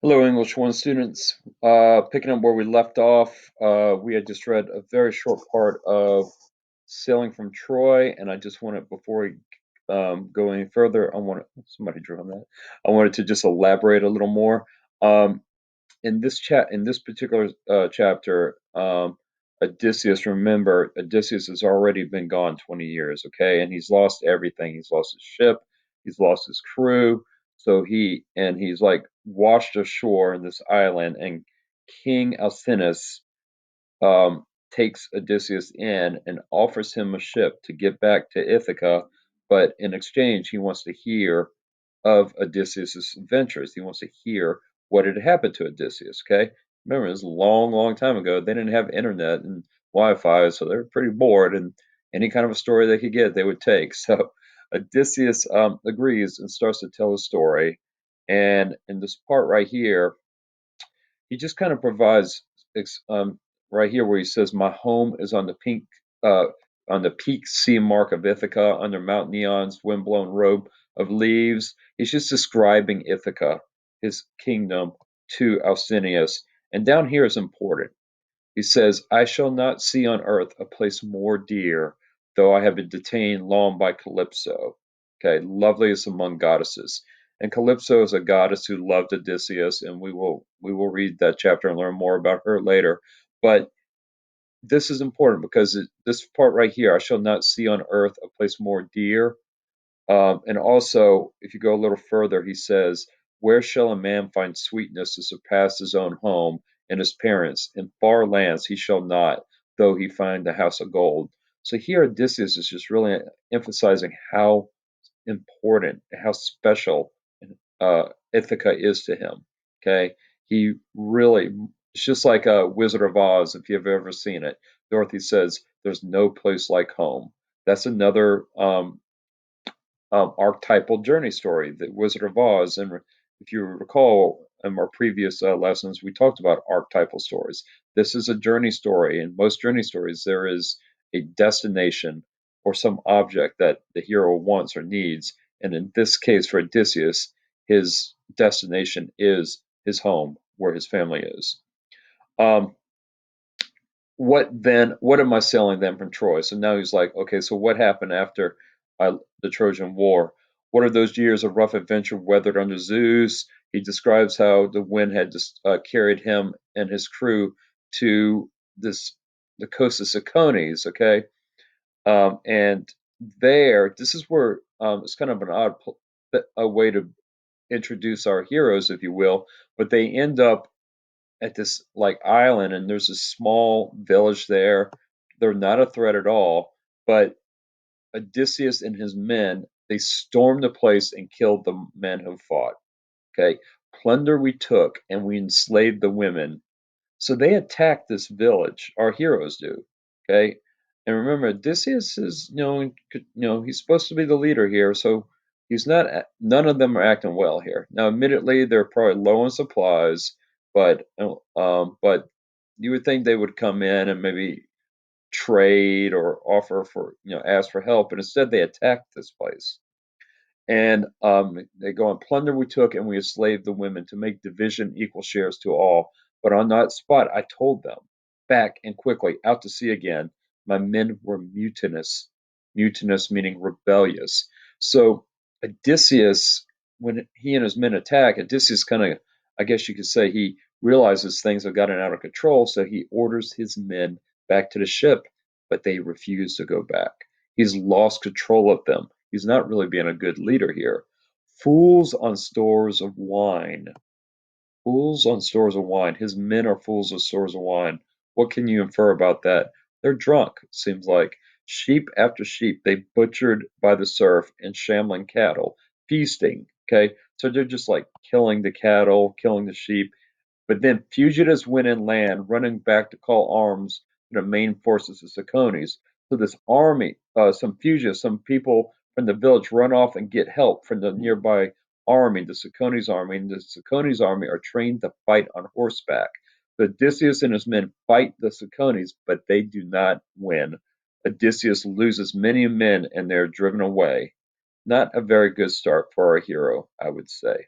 Hello, English 1 students. Picking up where we left off, we had just read a very short part of Sailing from Troy, and I just wanted, before we go any further, somebody drew on that. I wanted to just elaborate a little more. Um, in this particular chapter, Odysseus has already been gone 20 years, okay, and he's lost everything. He's lost his ship, he's lost his crew, he's like washed ashore in this island, and King Alcinous um, takes Odysseus in and offers him a ship to get back to Ithaca, but in exchange, he wants to hear of Odysseus's adventures. He wants to hear what had happened to Odysseus. Okay, remember this is a long, long time ago. They didn't have internet and Wi-Fi, so they were pretty bored, and any kind of a story they could get, they would take. So Odysseus agrees and starts to tell a story. And in this part right here, he just kind of provides right here where he says, "My home is uh, on the peak sea mark of Ithaca, under Mount Neon's windblown robe of leaves." He's just describing Ithaca, his kingdom, to Alcinous. And down here is important. He says, "I shall not see on earth a place more dear, though I have been detained long by Calypso." Okay, loveliest among goddesses. And Calypso is a goddess who loved Odysseus, and we will read that chapter and learn more about her later. But this is important because this part right here, "I shall not see on earth a place more dear." And also, if you go a little further, he says, "Where shall a man find sweetness to surpass his own home and his parents? In far lands he shall not, though he find the house of gold." So here Odysseus is just really emphasizing how important, how special Ithaca is to him. Okay, he really, it's just like a Wizard of Oz, if you've ever seen it. Dorothy says, "There's no place like home." That's another archetypal journey story, the Wizard of Oz. And if you recall in our previous lessons, we talked about archetypal stories. This is a journey story. In most journey stories, there is a destination or some object that the hero wants or needs. And in this case, for Odysseus, his destination is his home, where his family is. Um, what am I selling then from Troy? So now he's like, okay, so what happened after the Trojan War? What are those years of rough adventure weathered under Zeus? He describes how the wind had just carried him and his crew to this the coast of Cicones, okay? And this is where it's kind of an odd a way to introduce our heroes, if you will, but they end up at this like island, and there's a small village there. They're not a threat at all, but Odysseus and his men, they stormed the place and killed the men who fought. Okay, plunder we took, and we enslaved the women. So they attack this village. Our heroes do. Okay, and remember, Odysseus is, he's supposed to be the leader here, so he's not. None of them are acting well here. Now, admittedly, they're probably low on supplies, but you would think they would come in and maybe trade or offer for, ask for help, but instead they attack this place. And they go on, "Plunder we took, and we enslaved the women to make division equal shares to all. But on that spot I told them, back and quickly, out to sea again. My men were mutinous." Mutinous meaning rebellious. So Odysseus, when he and his men attack, Odysseus kind of, I guess you could say, he realizes things have gotten out of control, so he orders his men back to the ship, but they refuse to go back. He's lost control of them. He's not really being a good leader here. Fools on stores of wine. Fools on stores of wine. His men are fools on stores of wine. What can you infer about that? They're drunk, seems like. Sheep after sheep, they butchered by the surf and shambling cattle, feasting. Okay, so they're just like killing the cattle, killing the sheep. But then fugitives went inland, running back to call arms to the main forces of Cicones. So this army, some fugitives, some people from the village run off and get help from the nearby army, the Cicones army. And the Cicones army are trained to fight on horseback. So Odysseus and his men fight the Cicones, but they do not win. Odysseus loses many men and they're driven away. Not a very good start for our hero, I would say.